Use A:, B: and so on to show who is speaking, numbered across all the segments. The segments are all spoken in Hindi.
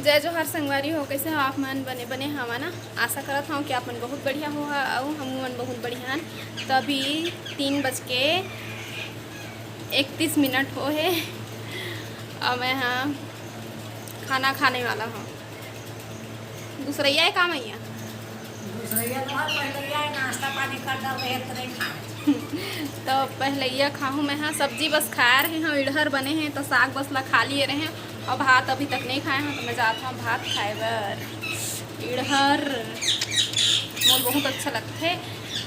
A: जय जोहार संगवारी हो, कैसे हो आप मन? बने हवा ना। आशा करत हूँ कि आप मन बहुत बढ़िया हो और हम मन बहुत बढ़िया हन। तभी 3:31 हो है और मैं हाँ खाना खाने वाला हूँ। दूसरैया है काम है
B: नाश्ता पानी कर
A: तो पहले यह खाऊँ मैं हाँ। सब्जी बस खा रहे हैं, इधर बने हैं तो साग बस ला खा लिए रहे हैं और भात अभी तक नहीं खाए हैं। तो मैं जाता हूँ भात खाए बर। इधर मोल बहुत अच्छा लगते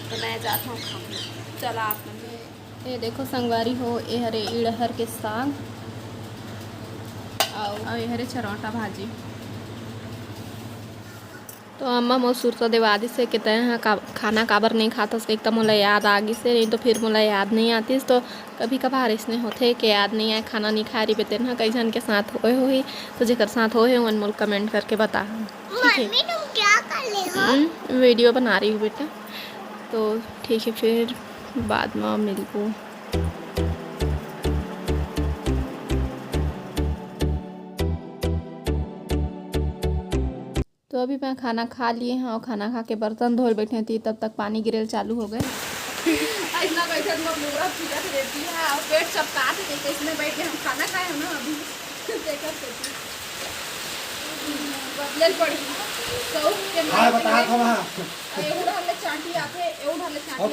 A: तो मैं जाता हूँ खाऊँ। चला आप ये देखो संगवारी हो, ये हरे इड़हर के साग और ये हरे चरौटा भाजी। तो अम्मा मोर सुरसा देवादी से कहते हैं खाना काबर नहीं खाता। एक तो मोला याद आ गई से, नहीं तो फिर मोला याद नहीं आती। तो कभी कभार इसने होते कि याद नहीं आए, खाना नहीं खा रही बेते ना। कई जन के साथ होए हुई तो जेकर साथ होए मन मोल कमेंट करके बता। ठीक है, तुम क्या कर रही हो? वीडियो बना रही हूँ बेटा। तो ठीक है, फिर बाद में मिलूँ। तो अभी मैं खाना खा लिए हैं और खाना खा के बर्तन धोल बैठे थी, तब तक पानी गिरल चालू हो गए। ऐसा बैठे रहती है और पेट चपका थे इसमें बैठ के हम खाना खाए हैं ना। अभी बदले पड़ी तो के
B: बता था वहां
A: एउ ढाले चाटी आथे, एउ ढाले चाटी
B: हाउ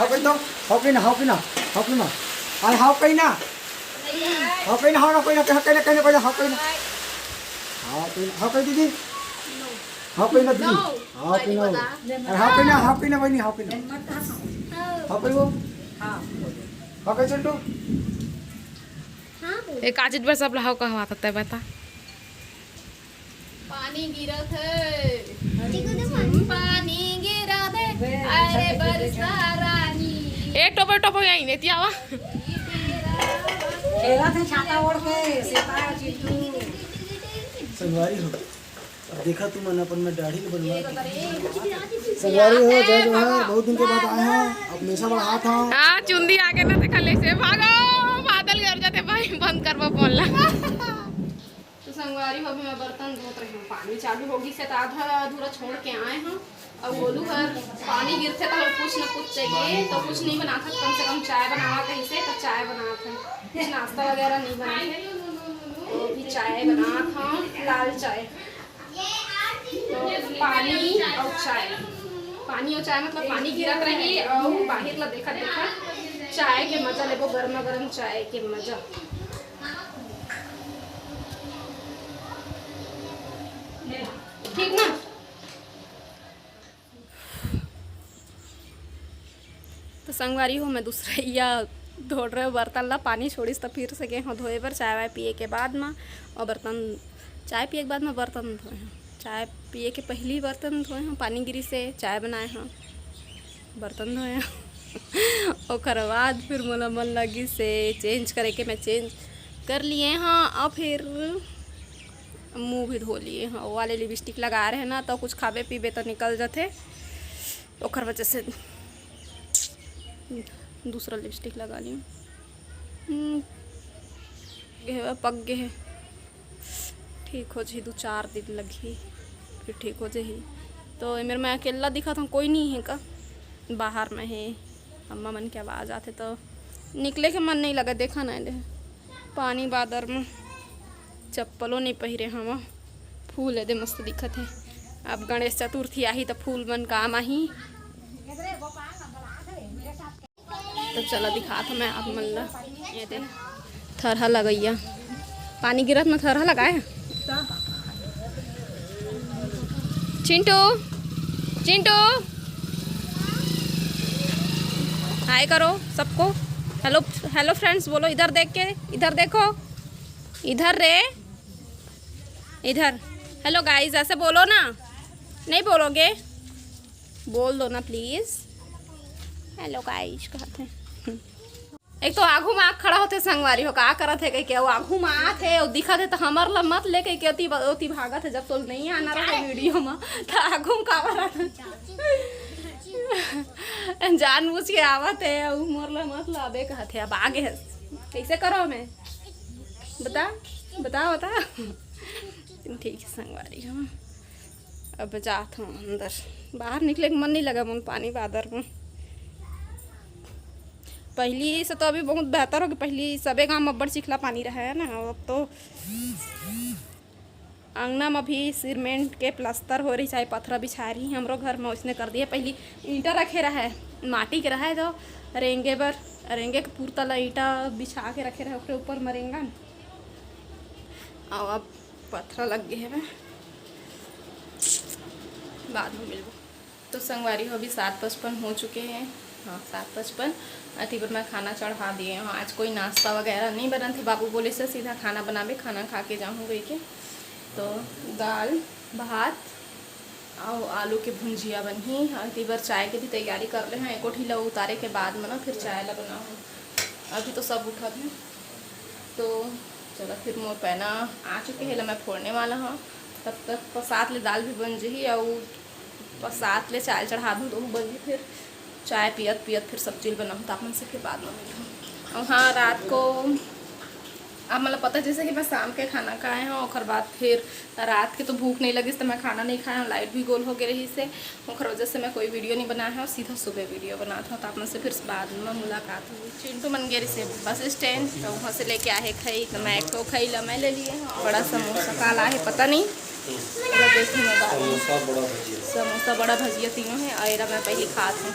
B: कई तो हाउ कई ना हाउ कई ना अरे हाउ कई ना हाउ कई ना हाउ कई ना हाउ कई ना हाउ कई ना हाउ कई दीदी हाउ कई ना दीदी हाउ कई ना हाउ कई ना बहनी हाउ कई ना हाउ कई वो हाउ कई चंटू
A: एक काजित पर सब लहाव कहवा सकता है बता। पानी गिरत है, पानी गिरत है, अरे बरसा रानी। एक टोपे टोपे आई नहीं थी आवा।
B: खेला थे छाता ओढ़ के सेता चिट्टू संगवारी हो। देखा तुम मन अपन में दाढ़ी के बनवा संगवारी हो। जय जोहार, बहुत दिन के बाद आए हैं। अब हमेशा बढ़ा था
A: हां चुंदी आके ना देखा ले से भागो बादल गिर जाते भाई। बंद करवा बोलना। तो संगवारी हो, मैं बर्तन धोत रही हूँ। पानी चालू होगी से तो आधा अधूरा छोड़ के आए हैं। अब बोलू हर पानी गिरते तो कुछ न कुछ चाहिए। तो कुछ नहीं बना था, कम से कम चाय बनावा कहीं से। तो चाय बना था, कुछ नाश्ता वगैरह नहीं बनाए थे। तो भी चाय बना था, लाल चाय। तो पानी और चाय, पानी और चाय मतलब पानी गिरत रही और बाहर ला देखा चाय के मजा लेबो। गर्मा गर्म चाय के मजा। ठीक ना। तो संगवारी हो, मैं दूसरा या धो रहे बर्तन ला पानी छोड़ीस तो फिर से गए हो धोए पर। चाय वाय पिए के बाद में और बर्तन, चाय पिए के बाद में बर्तन धोए हैं। चाय पिए के पहली बर्तन धोए हैं, पानी गिरी से चाय बनाए हैं, बर्तन धोए हैं। और बाद फिर मोला मन लगी से चेंज करे के, मैं चेंज कर लिए हैं और फिर मुँह भी धो लिए हैं। वो वाले लिपस्टिक लगा रहे हैं ना, तो कुछ खावे पीबे तो निकल जाते। ओकर वजह से दूसरा लिपस्टिक लगा ली। पक गए है, ठीक हो जाए 2-4 दिन लगी फिर ठीक हो जाए। तो मेरे में अकेला दिखा था, कोई नहीं है का बाहर में है। अम्मा मन के आवाज़ आते तो निकले के मन नहीं लगा। देखा नहीं दे पानी बादर में, चप्पलों नहीं पहिरे हम। फूल है दे मस्त दिखत है। अब गणेश चतुर्थी आही तो फूल मन काम आही। तो चला दिखा था मैं आप मन ला। ये दे थरहा लगैया, पानी गिरत में थरहा लगाए। चिंटू चिंटू हाय करो सबको। हेलो हेलो फ्रेंड्स बोलो। इधर देख के, इधर देखो, इधर रे, इधर। हेलो गाइस ऐसे बोलो ना। नहीं बोलोगे? बोल दो ना प्लीज़। हेलो गाइस कहते हैं। एक तो आगू में खड़ा होते संगवारी हो, का करत है क्या? वो आगू में आते और दिखा थे तो हमार ला मत लेके के ओती भागत है। जब तो नहीं आना रहा वीडियो में तो आगू में का जानबूझ के आवत है। मोर ला मत लाबे कहते। अब आगे है कैसे करो मैं बता बता बता। लेकिन ठीक है संगवारी हम अब जात हूँ अंदर। बाहर निकले के मन नहीं लगा मन पानी बादर में। पहली से तो अभी बहुत बेहतर हो कि पहली सबे गाँव में अब्बड़ चिखला पानी रहा है ना। अब तो अंगना में भी सीमेंट के प्लास्टर हो रही चाहे पत्थर बिछा रही। हमरो घर में उसने कर दिया। पहली ईंटा रखे रहा है माटी के रहा है तो रेंगे के पूर तला ईंटा बिछा के रखे रहे उसके ऊपर मरेंगा और अब पत्थर लग गए हैं। बाद में मिलूँ तो संगवारी हो अभी 7:55 हो चुके हैं। हाँ 7:55 अति पर मैं खाना चढ़ा दिए हूँ। आज कोई नाश्ता वगैरह नहीं बना थे। बाबू बोले से सीधा खाना बनावे खाना खा के जाऊँ गई के। तो दाल भात और आलू के भुंजिया बनी। अति बार चाय के भी तैयारी कर ले हैं। एको ठीला उतारे के बाद में ना फिर चाय ला बनाऊँ। अभी तो सब उठा थे तो चलो फिर मोर पैना आ चुके हैं मैं फोड़ने वाला हूँ। तब तक पसात ले दाल भी बन जी और पसात ले चाय चढ़ा दूँ तो बन जी। फिर चाय पियत फिर सब चीज़ बनाऊँ तापन से फिर बाद में मिलूँ। और हाँ रात को अब मतलब पता जैसे कि मैं शाम के खाना खाए हैं और बाद फिर रात के तो भूख नहीं लगी तो मैं खाना नहीं खाया। लाइट भी गोल हो गई रही से और वजह से मैं कोई वीडियो नहीं बनाया है और सीधा सुबह वीडियो बनाता हूँ। तो आप से फिर बाद में मुलाकात हुई। चिंटू मनगेरी से बस स्टैंड तो वहाँ से लेके आए खई तो मैं एक तो खई ला मैं ले लिए बड़ा समोसा काला है पता नहीं समोसा बड़ा भजिया तीनों है और मैं पहले खाती हूँ।